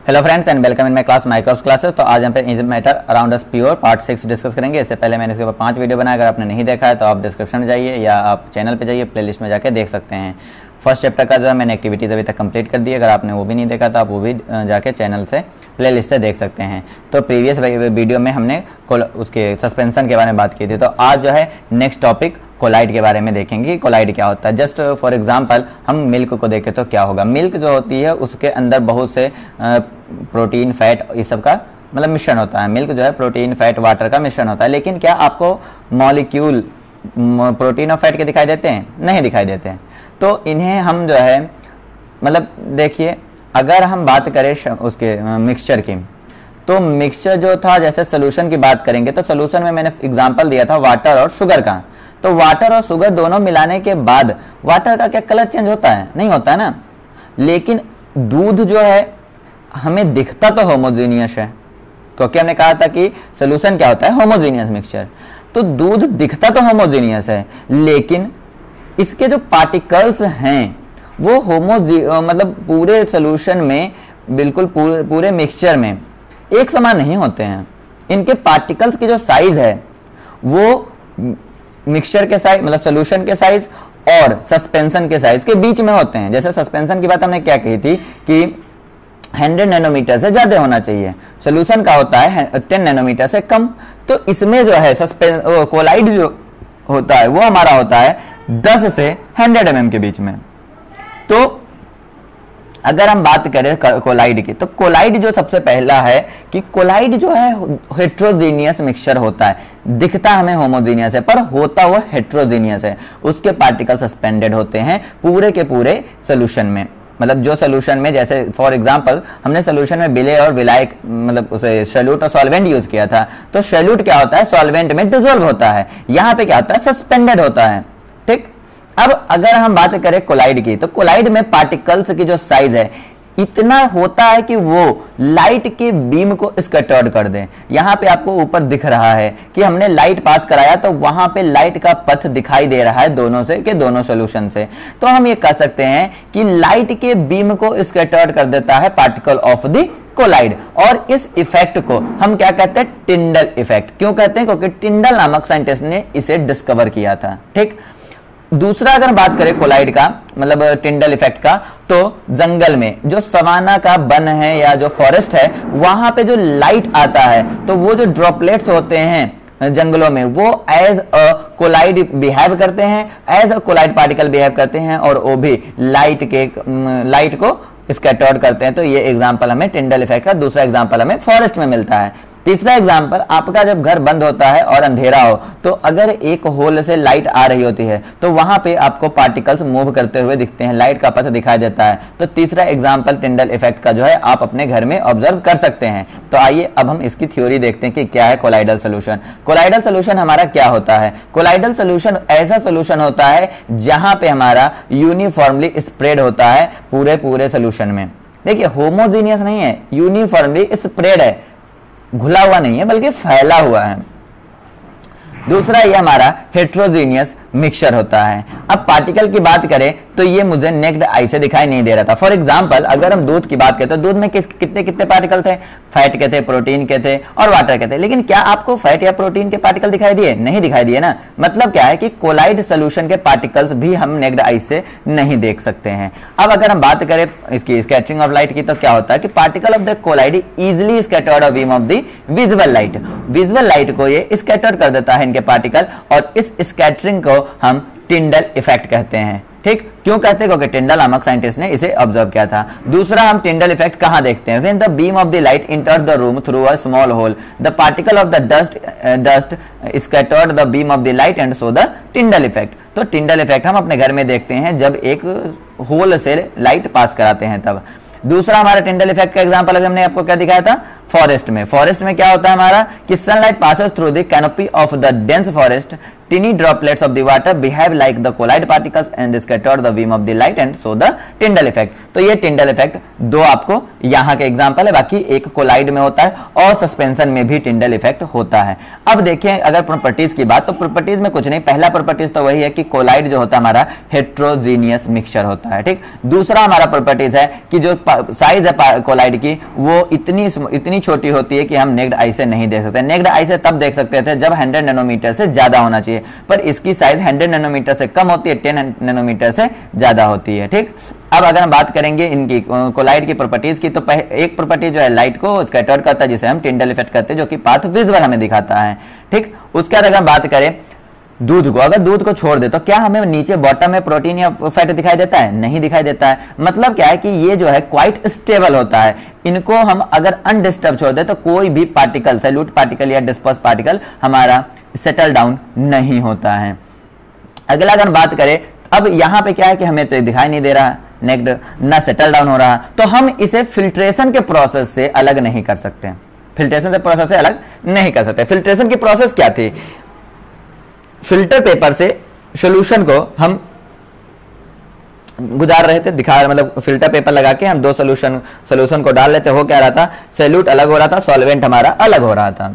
Hello friends and welcome in my class micros classes. तो आज हम पे is matter around us pure part 6 discuss करेंगे। इससे पहले मैंने इसके ऊपर 5 वीडियो बनाया, अगर आपने नहीं देखा है तो आप डिस्क्रिप्शन में जाइए या आप चैनल पे जाइए, प्लेलिस्ट में जाके देख सकते हैं। फर्स्ट चैप्टर का जो है मैंने एक्टिविटीज अभी तक कंप्लीट कर दी है, अगर आपने वो भी नहीं देखा तो आप वो भी जाके चैनल से प्लेलिस्ट से देख सकते हैं। तो प्रीवियस वीडियो में हमने उसके सस्पेंशन के बारे में बात की थी, तो आज जो है नेक्स्ट टॉपिक कोलाइड के बारे में देखेंगे। कोलाइड क्या होता है, जस्ट फॉर एग्जांपल हम मिल्क को देखें तो क्या होगा। मिल्क जो होती है उसके अंदर बहुत से प्रोटीन, फैट, इस सब का मतलब मिश्रण होता है। मिल्क जो है प्रोटीन, फैट, वाटर का मिश्रण होता है। लेकिन क्या आपको मॉलिक्यूल प्रोटीन और फैट के दिखाई देते हैं? नहीं दिखाई देते हैं। तो इन्हें हम जो है मतलब देखिए, अगर हम बात करें उसके मिक्सचर की, तो मिक्सचर जो था, जैसे सोल्यूशन की बात करेंगे तो सोल्यूशन में मैंने एग्जांपल दिया था वाटर और शुगर का। तो वाटर और शुगर दोनों मिलाने के बाद वाटर का क्या कलर चेंज होता है? नहीं होता है ना। लेकिन दूध जो है हमें दिखता तो होमोजीनियस है, क्योंकि हमने कहा था कि सोल्यूशन क्या होता है, होमोजीनियस मिक्सचर। तो दूध दिखता तो होमोजीनियस है, लेकिन इसके जो पार्टिकल्स हैं वो मतलब पूरे सोल्यूशन में, बिल्कुल पूरे मिक्सचर में एक समान नहीं होते हैं। इनके पार्टिकल्स की जो साइज है वो मिक्सचर के साइज मतलब सोल्यूशन के साइज और सस्पेंशन के साइज के बीच में होते हैं। जैसे सस्पेंशन की बात हमने क्या कही थी कि 100 नैनोमीटर से ज्यादा होना चाहिए, सोल्यूशन का होता है 10 नैनोमीटर से कम। तो इसमें जो है कोलाइड जो होता है वो हमारा होता है 10 से 100 mm के बीच में। तो अगर हम बात करें कोलाइड की, तो कोलाइड जो सबसे पहला है कि कोलाइड जो है हेट्रोजीनियस मिक्सचर होता है। दिखता हमें होमोजीनियस है पर होता वो हेट्रोजीनियस है। उसके पार्टिकल सस्पेंडेड होते हैं पूरे के पूरे सोल्यूशन में। मतलब जो सोल्यूशन में, जैसे फॉर एग्जांपल हमने सोल्यूशन में विलेय और विलायक मतलब उसे सॉल्यूट और सॉल्वेंट यूज किया था। तो सॉल्यूट क्या होता है, सॉल्वेंट में डिसॉल्व होता है। यहाँ पे क्या होता है, सस्पेंडेड होता है। ठीक। अब अगर हम बात करें कोलाइड की, तो कोलाइड में पार्टिकल्स की जो साइज है इतना होता है कि वो लाइट के बीम को स्कैटर्ड कर दे। यहां पे आपको ऊपर दिख रहा है कि हमने लाइट पास कराया तो वहां पे लाइट का पथ दिखाई दे रहा है दोनों से के दोनों सॉल्यूशन से। तो हम ये कह सकते हैं कि लाइट के बीम को स्कैटर्ड कर देता है पार्टिकल ऑफ द कोलाइड। और इस इफेक्ट को हम क्या कहते हैं, टिंडल इफेक्ट। क्यों कहते हैं? क्योंकि टिंडल नामक साइंटिस्ट ने इसे डिस्कवर किया था। ठीक। दूसरा अगर बात करें कोलाइड का मतलब टिंडल इफेक्ट का, तो जंगल में जो सवाना का वन है या जो फॉरेस्ट है वहां पे जो लाइट आता है तो वो जो ड्रॉपलेट्स होते हैं जंगलों में वो एज अ कोलाइड बिहेव करते हैं, as a colloid particle behave करते हैं और वो भी लाइट को स्कैटर्ड करते हैं। तो ये एग्जांपल हमें टिंडल इफेक्ट का। दूसरा एग्जांपल हमें फॉरेस्ट में मिलता है। तीसरा एग्जांपल, आपका जब घर बंद होता है और अंधेरा हो तो अगर एक होल से लाइट आ रही होती है तो वहां पे आपको पार्टिकल्स मूव करते हुए दिखते हैं, लाइट का पथ दिखाई देता है। तो तीसरा एग्जांपल टिंडल इफेक्ट का जो है आप अपने घर में ऑब्जर्व कर सकते हैं। तो आइए अब हम इसकी थ्योरी देखते हैं कि क्या है कोलाइडल सोल्यूशन। कोलाइडल सोल्यूशन हमारा क्या होता है? कोलाइडल सोल्यूशन ऐसा सोल्यूशन होता है जहां पे हमारा यूनिफॉर्मली स्प्रेड होता है पूरे सोल्यूशन में। देखिए, होमोजीनियस नहीं है, यूनिफॉर्मली स्प्रेड है, घुला हुआ नहीं है बल्कि फैला हुआ है। दूसरा ये हमारा हेट्रोजीनियस मिक्सचर होता है। अब पार्टिकल की बात करें तो ये मुझे नेक्ड आई से दिखाई नहीं दे रहा था। फॉर एग्जांपल अगर हम दूध की बात करें तो दूध में कितने कितने पार्टिकल थे? फैट के थे, प्रोटीन के थे और वाटर के थे। लेकिन क्या आपको फैट या प्रोटीन के पार्टिकल दिखाई दिए? नहीं दिखाई दिए ना। मतलब क्या है कि कोलाइड सोल्यूशन के पार्टिकल्स भी हम नेक्ड आई से नहीं देख सकते हैं। अब अगर हम बात करें इसकी स्कैटरिंग ऑफ लाइट की, तो क्या होता है कि particle of the colloid easily scattered off beam of the visual light. Visual light को ये स्कैटर कर देता है इनके पार्टिकल, और इस स्कैटरिंग को हम टिंडल इफेक्ट कहते हैं। ठीक। क्यों कहते हैं? क्योंकि टिंडल नामक साइंटिस्ट ने इसे ऑब्जर्व किया था। दूसरा हम टिंडल इफेक्ट कहां देखते हैं? When the beam of the light entered the room through a small hole, the particle of the dust scattered the beam of the light and so the Tyndall effect. तो Tyndall effect हम अपने घर में देखते हैं जब एक whole से लाइट पास कराते हैं तब। दूसरा हमारा टिंडल इफेक्ट का एग्जांपल अभी हमने आपको क्या दिखाया था, फॉरेस्ट में। फॉरेस्ट में क्या होता है हमारा कि sunlight passes through the canopy of the dense forest tiny droplets of the water behave like the colloid particles and scatter the beam of the light and so the Tyndall effect. तो ये Tyndall effect दो आपको यहाँ के example है, बाकी एक collide में होता है और सस्पेंशन में भी टिंडल इफेक्ट होता है। अब देखिए अगर प्रॉपर्टीज की बात, तो प्रॉपर्टीज में कुछ नहीं, पहला प्रॉपर्टीज तो वही है कि कोलाइड जो होता है हमारा हेट्रोजीनियस मिक्सचर होता है, ठीक। दूसरा हमारा प्रॉपर्टीज है कि जो साइज है कोलाइड की वो इतनी छोटी होती है कि हम नेक्ड आई से नहीं देख सकते। नेक्ड आई से तब देख सकते थे जब 100 नैनोमीटर से ज्यादा होना चाहिए, पर इसकी साइज 100 नैनोमीटर से कम होती है, 10 नैनोमीटर से ज्यादा होती है, ठीक। अब अगर हम बात करेंगे इनकी कोलाइड की प्रॉपर्टीज की, तो एक प्रॉपर्टी जो है लाइट को स्कैटर्ड करता है जिसे हम टिंडल इफेक्ट करते हैं, जो कि पाथ विजुअल हमें दिखाता है, ठीक। उसके बाद अगर हम बात करें दूध को, अगर दूध को छोड़ दे तो क्या हमें नीचे बॉटम में प्रोटीन या फैट दिखाई देता है? नहीं दिखाई देता है। मतलब क्या है कि ये जो है क्वाइट स्टेबल होता है, इनको हम अगर अनडिस्टर्ब छोड़ दे तो कोई भी पार्टिकल, सैल्यूट पार्टिकल या डिस्पर्स पार्टिकल हमारा सेटल डाउन नहीं होता है। अगला अगर बात करें, अब यहां पे क्या है कि हमें तो दिखाई नहीं दे रहा नेक्ड ना सेटल डाउन हो रहा, तो हम इसे फिल्ट्रेशन के प्रोसेस से अलग नहीं कर सकते। फिल्ट्रेशन के प्रोसेस से अलग नहीं कर सकते। फिल्ट्रेशन की प्रोसेस क्या थी? फिल्टर पेपर से सॉल्यूशन को हम गुजार रहे थे, दिखा मतलब फिल्टर पेपर लगा के हम दो सॉल्यूशन को डाल लेते, हो क्या रहा था, सॉल्यूट अलग हो रहा था, सॉल्वेंट हमारा अलग हो रहा था,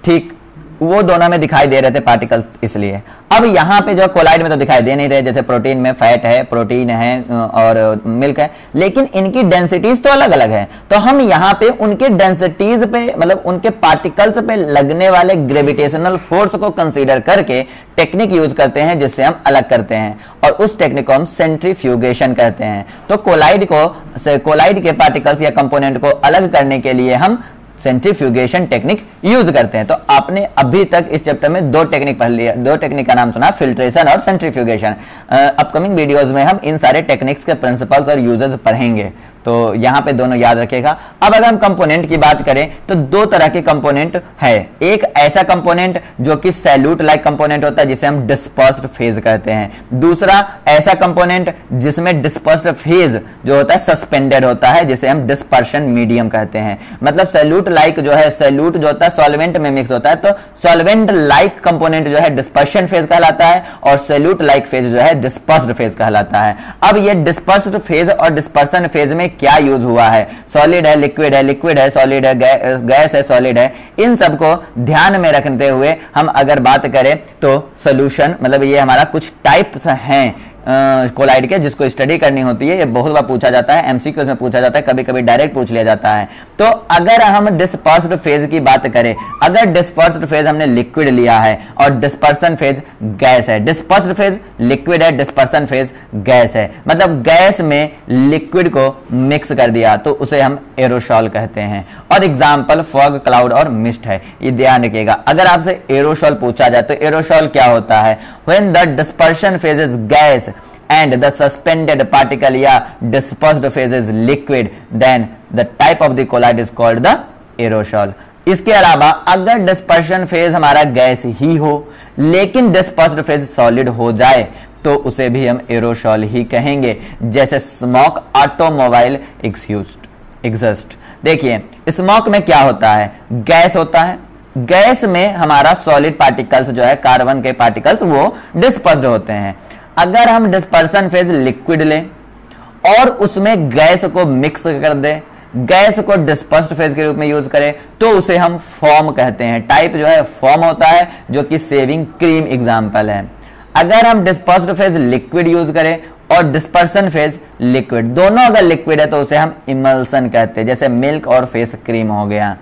ठीक। वो दोनों में दिखाई दे रहे थे पार्टिकल, इसलिए अब यहाँ पे जो कोलाइड में तो दिखाई दे नहीं रहे, जैसे प्रोटीन में फैट है, प्रोटीन है और मिल्क है, लेकिन इनकी डेंसिटीज तो अलग अलग है। तो हम यहाँ पे उनके डेंसिटीज पे मतलब उनके पार्टिकल्स पे लगने वाले ग्रेविटेशनल फोर्स को कंसीडर करके टेक्निक यूज करते हैं जिससे हम अलग करते हैं, और उस टेक्निक को हम सेंट्रीफ्यूगेशन कहते हैं। तो कोलाइड के पार्टिकल्स या कंपोनेंट को अलग करने के लिए हम सेंट्रीफ्यूगेशन टेक्निक यूज करते हैं। तो आपने अभी तक इस चैप्टर में दो टेक्निक पढ़ लिया, दो टेक्निक का नाम सुना, फिल्ट्रेशन और सेंट्रीफ्यूगेशन। अपकमिंग वीडियोस में हम इन सारे टेक्निक्स के प्रिंसिपल्स और यूजेस पढ़ेंगे, तो यहां पे दोनों याद रखिएगा। अब अगर हम कंपोनेंट की बात करें तो दो तरह के कंपोनेंट है। एक ऐसा कंपोनेंट जो कि सैल्यूट लाइक कंपोनेंट होता है जिसे हम डिस्पर्स्ड फेज कहते हैं। दूसरा ऐसा कंपोनेंट जिसमें डिस्पर्स्ड फेज जो होता है सस्पेंडेड होता है, जिसे हम डिस्पर्शन मीडियम कहते हैं। मतलब सैल्यूट लाइक जो है, सैल्यूट जो होता है सॉल्वेंट में मिक्स होता है, तो सॉल्वेंट लाइक कंपोनेंट जो है डिस्पर्शन फेज कहलाता है, और सैल्यूट लाइक फेज जो है डिस्पर्स्ड फेज कहलाता है। अब ये डिस्पर्स्ड फेज और डिस्पर्शन फेज में क्या यूज हुआ है, सॉलिड है, लिक्विड है, लिक्विड है, सॉलिड है, गैस है, सॉलिड है, इन सबको ध्यान में रखते हुए हम अगर बात करें तो सॉल्यूशन मतलब ये हमारा कुछ टाइप्स हैं कोलाइड के जिसको स्टडी करनी होती है। ये बहुत बार पूछा जाता है, एमसीक्यूज में पूछा जाता है, कभी कभी डायरेक्ट पूछ लिया जाता है। तो अगर हम डिस्पर्स्ड फेज की बात करें, अगर डिस्पर्स्ड फेज हमने लिक्विड लिया है और डिस्पर्सन फेज गैस है, डिस्पर्स्ड फेज लिक्विड है, डिस्पर्सन फेज गैस है, मतलब गैस में लिक्विड को मिक्स कर दिया तो उसे हम एरोसॉल कहते हैं। और एग्जाम्पल फॉग, क्लाउड और मिस्ट है, ये ध्यान रखिएगा। अगर आपसे एरोसॉल पूछा जाए तो एरोसॉल क्या होता है? When the dispersion phase is gas and the suspended particle या dispersed phase is liquid, then the type of the colloid is called the aerosol। इसके अलावा अगर डिस्पर्शन फेज हमारा गैस ही हो लेकिन डिस्पर्स्ड फेज सॉलिड हो जाए तो उसे भी हम एरोसॉल ही कहेंगे, जैसे स्मोक, ऑटोमोबाइल एग्जॉस्ट। देखिए स्मोक में क्या होता है, गैस होता है, गैस में हमारा सॉलिड पार्टिकल्स जो है कार्बन के पार्टिकल्स वो डिस्पर्स्ड होते हैं। अगर हम डिस्पर्सन फेज लिक्विड लें और उसमें गैस को मिक्स कर दें, गैस को डिस्पर्स्ड फेज के रूप में यूज करें तो उसे हम फॉर्म कहते हैं। टाइप जो है फॉर्म होता है, जो कि सेविंग क्रीम एग्जांपल है। अगर हम डिस्पर्स्ड फेज लिक्विड यूज करें और डिस्पर्सन फेज लिक्विड, दोनों अगर लिक्विड है तो उसे हम इमल्सन कहते हैं, जैसे मिल्क और फेस क्रीम हो गया।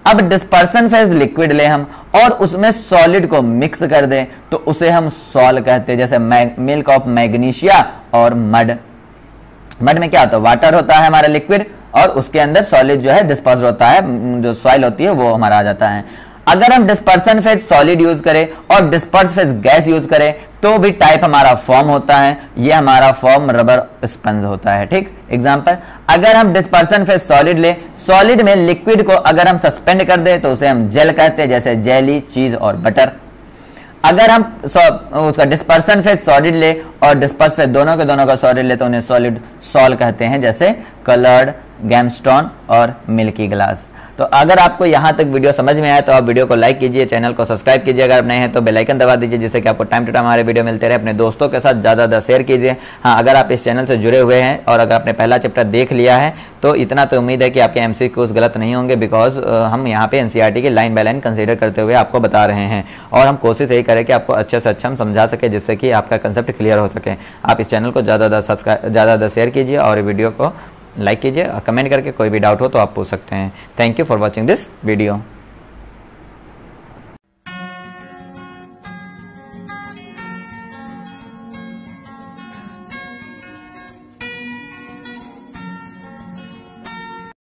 अब डिस्पर्सन फेज लिक्विड ले हम और उसमें सॉलिड को मिक्स कर दें तो उसे हम सॉल कहते हैं, जैसे मिल्क ऑफ मैग्नीशिया और मड। मड में क्या होता है, वाटर होता है हमारा लिक्विड और उसके अंदर सॉलिड जो है डिस्पर्स होता है, जो सॉइल होती है वो हमारा आ जाता है। अगर हम डिस्पर्सन फेज सॉलिड यूज करें और डिस्पर्स फेज गैस यूज करें तो भी टाइप हमारा फॉर्म होता है, ये हमारा फॉर्म रबर स्पंज होता है, ठीक। एग्जांपल, अगर हम डिस्पर्सन फेज सॉलिड ले, सॉलिड में लिक्विड को अगर हम सस्पेंड कर दे तो उसे हम जेल कहते हैं, जैसे जेली, चीज और बटर। अगर हम उसका डिस्पर्सन फेज सॉलिड ले और डिस्पर्स फेज दोनों के दोनों का सॉलिड ले तो उन्हें सॉलिड सॉल कहते हैं, जैसे कलर्ड, गैमस्टोन और मिल्की ग्लास। तो अगर आपको यहाँ तक वीडियो समझ में आया तो आप वीडियो को लाइक कीजिए, चैनल को सब्सक्राइब कीजिए, अगर आप नए हैं तो बेल आइकन दबा दीजिए जिससे कि आपको टाइम टू टाइम हमारे वीडियो मिलते रहे। अपने दोस्तों के साथ ज़्यादा शेयर कीजिए। हाँ, अगर आप इस चैनल से जुड़े हुए हैं और अगर आपने पहला चैप्टर देख लिया है तो इतना तो उम्मीद है कि आपके MCQs गलत नहीं होंगे, बिकॉज हम यहाँ पे NCERT की लाइन बाय लाइन कंसीडर करते हुए आपको बता रहे हैं और हम कोशिश यही करें कि आपको अच्छे से अच्छा हम समझा सके जिससे कि आपका कंसेप्ट क्लियर हो सके। आप इस चैनल को ज़्यादा शेयर कीजिए और वीडियो को लाइक कीजिए और कमेंट करके कोई भी डाउट हो तो आप पूछ सकते हैं। Thank you for watching this video.